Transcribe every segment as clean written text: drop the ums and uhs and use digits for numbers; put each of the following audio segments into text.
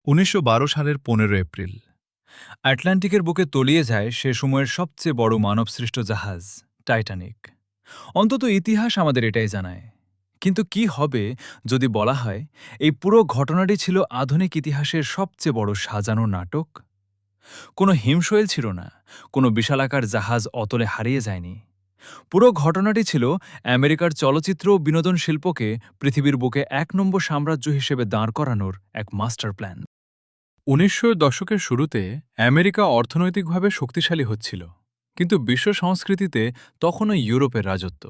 ১৯১২ সালের ১৫ এপ্রিল আটলান্টিকের বুকে তলিয়ে যায় সে সময়ের সবচেয়ে বড় মানবসৃষ্ট জাহাজ টাইটানিক। অন্তত ইতিহাস আমাদের এটাই জানায়। কিন্তু কি হবে যদি বলা হয় এই পুরো ঘটনাটি ছিল আধুনিক ইতিহাসের সবচেয়ে বড় সাজানো নাটক? কোনো হিমশৈল ছিল না, কোনো বিশালাকার জাহাজ অতলে হারিয়ে যায়নি। পুরো ঘটনাটি ছিল আমেরিকার চলচ্চিত্র ও বিনোদন শিল্পকে পৃথিবীর বুকে ১ নম্বর সাম্রাজ্য হিসেবে দাঁড় করানোর এক মাস্টার প্ল্যান। ১৯০০ দশকের শুরুতে আমেরিকা অর্থনৈতিকভাবে শক্তিশালী হচ্ছিল, কিন্তু বিশ্ব সংস্কৃতিতে তখনও ইউরোপের রাজত্ব।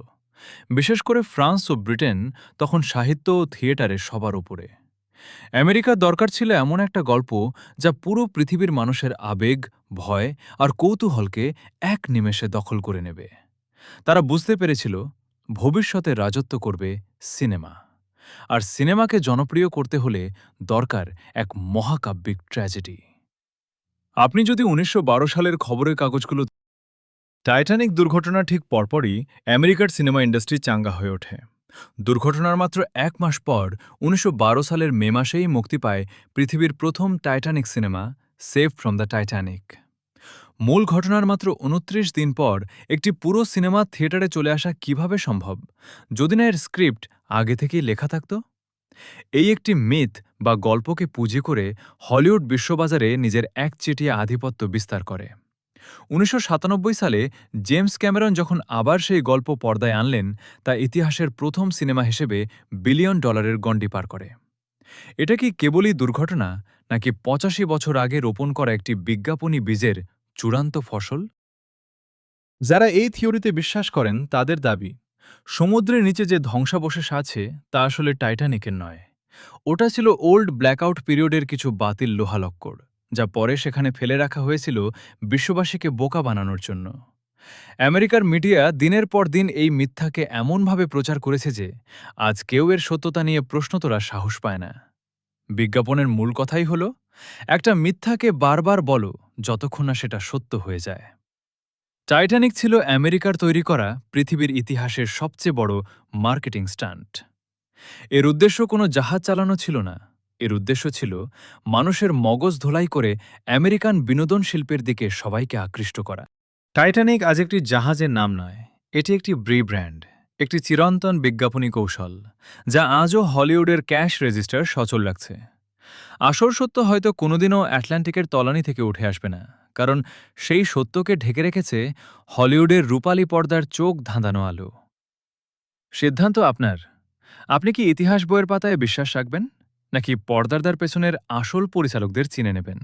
বিশেষ করে ফ্রান্স ও ব্রিটেন তখন সাহিত্য ও থিয়েটারে সবার উপরে। আমেরিকার দরকার ছিল এমন একটা গল্প যা পুরো পৃথিবীর মানুষের আবেগ, ভয় আর কৌতূহলকে এক নিমেষে দখল করে নেবে। তারা বুঝতে পেরেছিল ভবিষ্যতে রাজত্ব করবে সিনেমা, আর সিনেমাকে জনপ্রিয় করতে হলে দরকার এক মহাকাব্যিক ট্র্যাজেডি। আপনি যদি ১৯১২ সালের খবরের কাগজগুলো টাইটানিক দুর্ঘটনা ঠিক পরপরই আমেরিকার সিনেমা ইন্ডাস্ট্রি চাঙ্গা হয়ে ওঠে। দুর্ঘটনার মাত্র ১ মাস পর ১৯১২ সালের মে মাসেই মুক্তি পায় পৃথিবীর প্রথম Titanic cinema save from the Titanic. মূল ঘটনার মাত্র ২৯ দিন পর একটি পুরো সিনেমা থিয়েটারে চলে আসা কিভাবে সম্ভব, যদি না এর স্ক্রিপ্ট আগে থেকেই লেখা থাকত? এই একটি মিথ বা গল্পকে পুঁজি করে হলিউড বিশ্ববাজারে নিজের একচেটিয়া আধিপত্য বিস্তার করে। ১৯৯৭ সালে জেমস ক্যামেরন যখন আবার সেই গল্প পর্দায় আনলেন, তা ইতিহাসের প্রথম সিনেমা হিসেবে বিলিয়ন ডলারের গণ্ডি পার করে। এটা কি কেবলই দুর্ঘটনা, নাকি ৮৫ বছর আগে রোপণ করা একটি বিজ্ঞাপনী বীজের চূড়ান্ত ফসল? যারা এই থিওরিতে বিশ্বাস করেন তাদের দাবি, সমুদ্রের নিচে যে ধ্বংসাবশেষ আছে তা আসলে টাইটানিকের নয়। ওটা ছিল ওল্ড ব্ল্যাকআউট পিরিয়ডের কিছু বাতিল লোহালক্কর, যা পরে সেখানে ফেলে রাখা হয়েছিল বিশ্ববাসীকে বোকা বানানোর জন্য। আমেরিকার মিডিয়া দিনের পর দিন এই মিথ্যাকে এমনভাবে প্রচার করেছে যে আজ কেউ এর সত্যতা নিয়ে প্রশ্ন তোলার সাহস পায় না। বিজ্ঞাপনের মূল কথাই হল, একটা মিথ্যাকে বারবার বলো যতক্ষণ না সেটা সত্য হয়ে যায়। টাইটানিক ছিল আমেরিকার তৈরি করা পৃথিবীর ইতিহাসের সবচেয়ে বড় মার্কেটিং স্টান্ট। এর উদ্দেশ্য কোনো জাহাজ চালানো ছিল না, এর উদ্দেশ্য ছিল মানুষের মগজ ধোলাই করে আমেরিকান বিনোদন শিল্পের দিকে সবাইকে আকৃষ্ট করা। টাইটানিক আজ একটি জাহাজের নাম নয়, এটি একটি ব্র্যান্ড, একটি চিরন্তন বিজ্ঞাপনী কৌশল, যা আজও হলিউডের ক্যাশ রেজিস্টার সচল রাখছে। আসল সত্য হয়তো কোনোদিনও আটলান্টিকের তলানি থেকে উঠে আসবে না, কারণ সেই সত্যকে ঢেকে রেখেছে হলিউডের রূপালী পর্দার চোখ ধাঁধানো আলো। সিদ্ধান্ত আপনার। আপনি কি ইতিহাস বইয়ের পাতায় বিশ্বাস রাখবেন, নাকি পর্দার পেছনের আসল পরিচালকদের চিনে নেবেন?